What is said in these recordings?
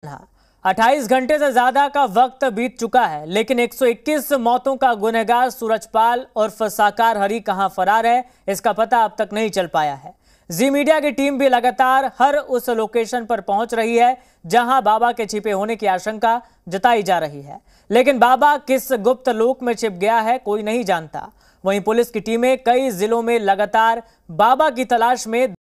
हाँ, 28 घंटे से ज्यादा का वक्त बीत चुका है, लेकिन 121 मौतों का गुनहगार सूरजपाल और साकार हरी कहां फरार है, इसका पता अब तक नहीं चल पाया है। जी मीडिया की टीम भी लगातार हर उस लोकेशन पर पहुंच रही है जहां बाबा के छिपे होने की आशंका जताई जा रही है, लेकिन बाबा किस गुप्त लोक में छिप गया है कोई नहीं जानता। वहीं पुलिस की टीमें कई जिलों में लगातार बाबा की तलाश में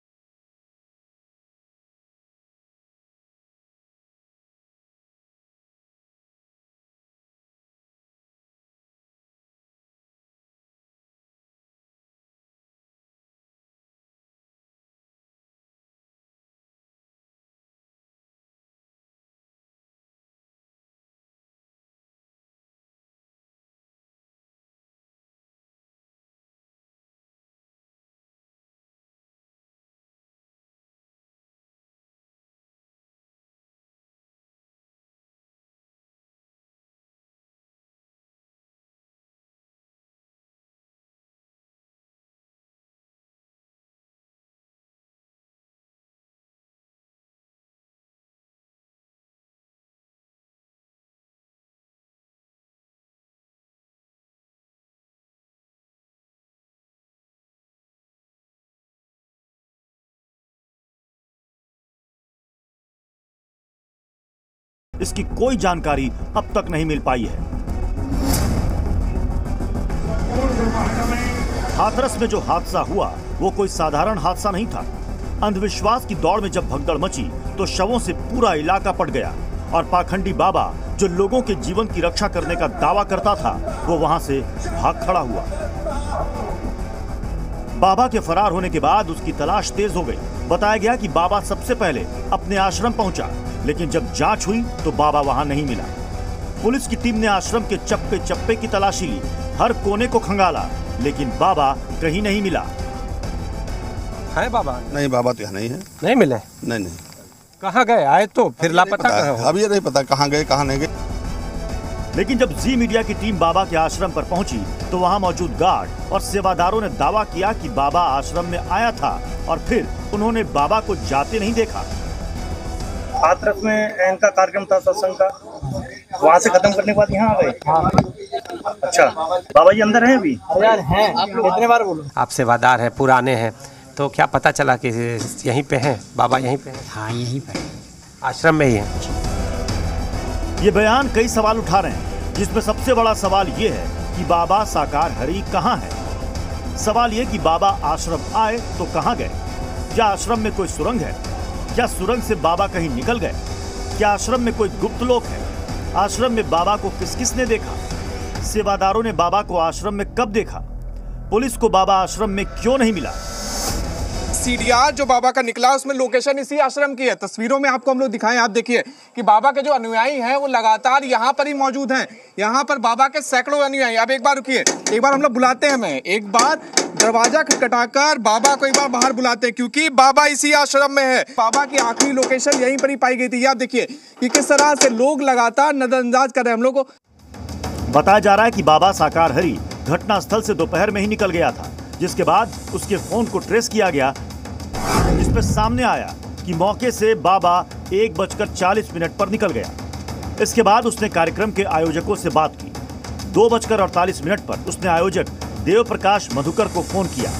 इसकी कोई जानकारी अब तक नहीं मिल पाई है। हाथरस में जो हादसा हुआ वो कोई साधारण हादसा नहीं था। अंधविश्वास की दौड़ में जब भगदड़ मची तो शवों से पूरा इलाका पट गया और पाखंडी बाबा जो लोगों के जीवन की रक्षा करने का दावा करता था वो वहां से भाग खड़ा हुआ। बाबा के फरार होने के बाद उसकी तलाश तेज हो गई। बताया गया कि बाबा सबसे पहले अपने आश्रम पहुंचा, लेकिन जब जांच हुई तो बाबा वहां नहीं मिला। पुलिस की टीम ने आश्रम के चप्पे चप्पे की तलाशी ली, हर कोने को खंगाला, लेकिन बाबा कहीं नहीं मिला। है बाबा? नहीं, बाबा तो यहाँ नहीं है। नहीं मिले? नहीं। कहाँ गए? आए तो फिर लापता कहाँ हो? अभी ये नहीं पता कहाँ गए कहाँ नहीं गए। लेकिन जब जी मीडिया की टीम बाबा के आश्रम पर पहुंची तो वहां मौजूद गार्ड और सेवादारों ने दावा किया कि बाबा आश्रम में आया था और फिर उन्होंने बाबा को जाते नहीं देखा। हाथरस में इनका कार्यक्रम था सत्संग का, वहाँ से खत्म करने के बाद यहाँ आ गए। हाँ। अच्छा, बाबा जी अंदर हैं अभी? यार हैं, कितने बार बोलो? आप सेवादार हैं, पुराने हैं, तो क्या पता चला कि यहीं पे हैं बाबा? यहीं पे हैं? हाँ, यहीं पे आश्रम में ही है। ये बयान कई सवाल उठा रहे हैं, जिसमें सबसे बड़ा सवाल ये है कि बाबा साकार हरी कहाँ है। सवाल ये कि बाबा आश्रम आए तो कहाँ गए? क्या आश्रम में कोई सुरंग है? क्या सुरंग से बाबा कहीं निकल गए? क्या आश्रम में कोई गुप्त लोक है? आश्रम में बाबा को किस किस ने देखा? सेवादारों ने बाबा को आश्रम में कब देखा? पुलिस को बाबा आश्रम में क्यों नहीं मिला? सीडीआर जो बाबा का निकला उसमें लोकेशन इसी आश्रम की है। तस्वीरों में आपको हम लोग दिखाएं, आप देखिए कि बाबा के जो अनुयायी हैं वो लगातार यहाँ पर ही मौजूद हैं। यहाँ पर बाबा के सैकड़ों अनुयायी। अब एक बार रुकिए, एक बार हम लोग बुलाते हैं, मैं एक बार दरवाजा खटखटाकर बाबा को एक बार बाहर बुलाते हैं, क्योंकि बाबा इसी आश्रम में है। बाबा की आखिरी लोकेशन यहीं पर ही पाई गई थी। आप देखिए कि किस तरह से लोग लगातार नजरअंदाज कर रहे हैं हम लोग को। बताया जा रहा है कि बाबा साकार हरी घटना स्थल से दोपहर में ही निकल गया था, जिसके बाद उसके फोन को ट्रेस किया गया, जिसमें सामने आया कि मौके से बाबा 1:40 पर निकल गया। इसके बाद उसने कार्यक्रम के आयोजकों से बात की। 2:48 पर उसने आयोजक देव प्रकाश मधुकर को फोन किया।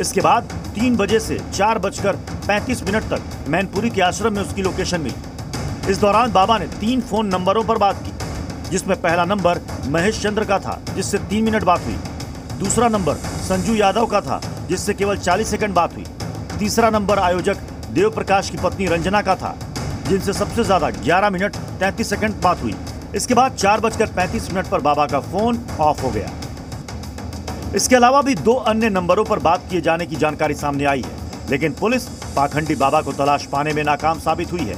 इसके बाद 3 बजे से 4:35 तक मैनपुरी के आश्रम में उसकी लोकेशन मिली। इस दौरान बाबा ने 3 फोन नंबरों पर बात की, जिसमें पहला नंबर महेश चंद्र का था, जिससे 3 मिनट बात हुई। दूसरा नंबर संजू यादव का था, जिससे केवल 40 सेकंड बात हुई। तीसरा नंबर आयोजक देव प्रकाश की पत्नी रंजना का था, जिनसे सबसे ज्यादा 11 मिनट 33 सेकंड बात हुई। इसके बाद 4:35 पर बाबा का फोन ऑफ हो गया। इसके अलावा भी 2 अन्य नंबरों पर बात किए जाने की जानकारी सामने आई है, लेकिन पुलिस पाखंडी बाबा को तलाश पाने में नाकाम साबित हुई है।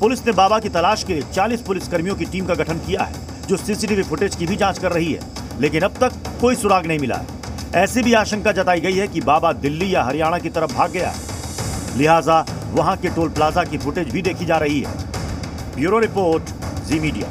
पुलिस ने बाबा की तलाश के लिए 40 पुलिसकर्मियों की टीम का गठन किया है, जो सीसीटीवी फुटेज की भी जांच कर रही है, लेकिन अब तक कोई सुराग नहीं मिला है। ऐसी भी आशंका जताई गई है कि बाबा दिल्ली या हरियाणा की तरफ भाग गया है, लिहाजा वहां के टोल प्लाजा की फुटेज भी देखी जा रही है। ब्यूरो रिपोर्ट, जी मीडिया।